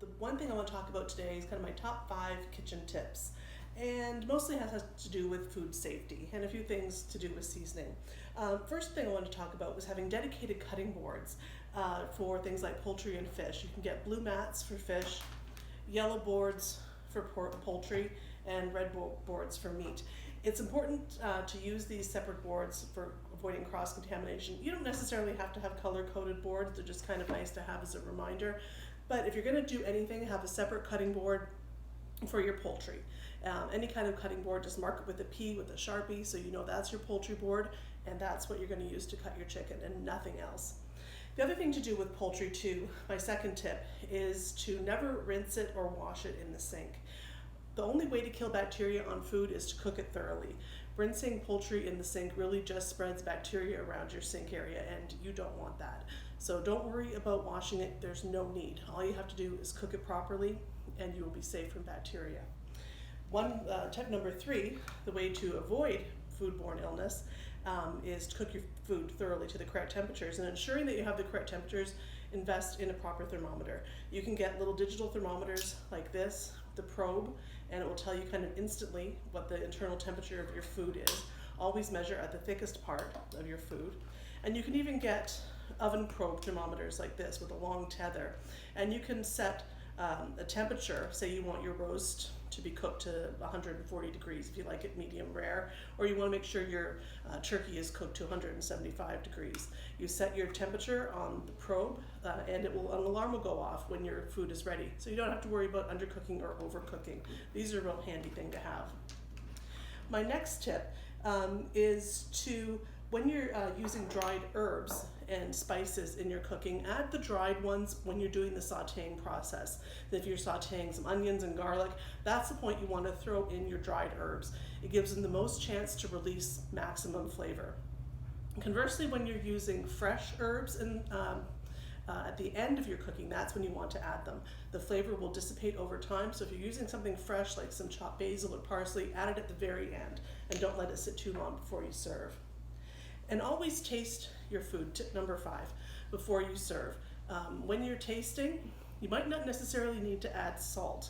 the one thing I want to talk about today is kind of my top 5 kitchen tips. And mostly has to do with food safety and a few things to do with seasoning. First thing I wanted to talk about was having dedicated cutting boards for things like poultry and fish. You can get blue mats for fish, yellow boards for poultry, and red boards for meat. It's important to use these separate boards for avoiding cross-contamination. You don't necessarily have to have color-coded boards, they're just kind of nice to have as a reminder. But if you're going to do anything, have a separate cutting board for your poultry. Any kind of cutting board, just mark it with a P with a Sharpie so you know that's your poultry board and that's what you're going to use to cut your chicken and nothing else. The other thing to do with poultry too, my second tip, is to never rinse it or wash it in the sink. The only way to kill bacteria on food is to cook it thoroughly. Rinsing poultry in the sink really just spreads bacteria around your sink area and you don't want that. So don't worry about washing it, there's no need. All you have to do is cook it properly and you will be safe from bacteria. Tip number 3, the way to avoid foodborne illness is to cook your food thoroughly to the correct temperatures, and ensuring that you have the correct temperatures, invest in a proper thermometer. You can get little digital thermometers like this, the probe, and it will tell you kind of instantly what the internal temperature of your food is. Always measure at the thickest part of your food. And you can even get oven probe thermometers like this with a long tether, and you can set a temperature. Say you want your roast to be cooked to 140 degrees if you like it medium rare, or you want to make sure your turkey is cooked to 175 degrees. You set your temperature on the probe and an alarm will go off when your food is ready. So you don't have to worry about undercooking or overcooking. These are a real handy thing to have. My next tip is to, when you're using dried herbs and spices in your cooking, add the dried ones when you're doing the sauteing process. If you're sauteing some onions and garlic, that's the point you want to throw in your dried herbs. It gives them the most chance to release maximum flavor. Conversely, when you're using fresh herbs at the end of your cooking, that's when you want to add them. The flavor will dissipate over time, so if you're using something fresh like some chopped basil or parsley, add it at the very end and don't let it sit too long before you serve. And always taste your food, tip number 5, before you serve. When you're tasting, you might not necessarily need to add salt.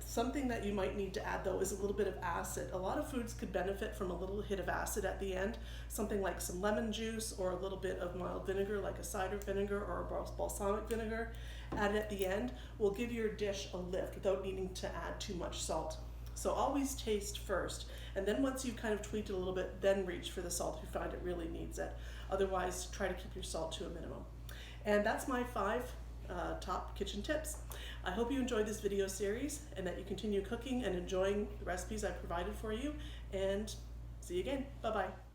Something that you might need to add though is a little bit of acid. A lot of foods could benefit from a little hit of acid at the end. Something like some lemon juice or a little bit of mild vinegar like a cider vinegar or a balsamic vinegar added at the end will give your dish a lift without needing to add too much salt. So always taste first, and then once you've kind of tweaked it a little bit, then reach for the salt if you find it really needs it. Otherwise, try to keep your salt to a minimum. And that's my 5 top kitchen tips. I hope you enjoyed this video series and that you continue cooking and enjoying the recipes I provided for you, and see you again. Bye-bye.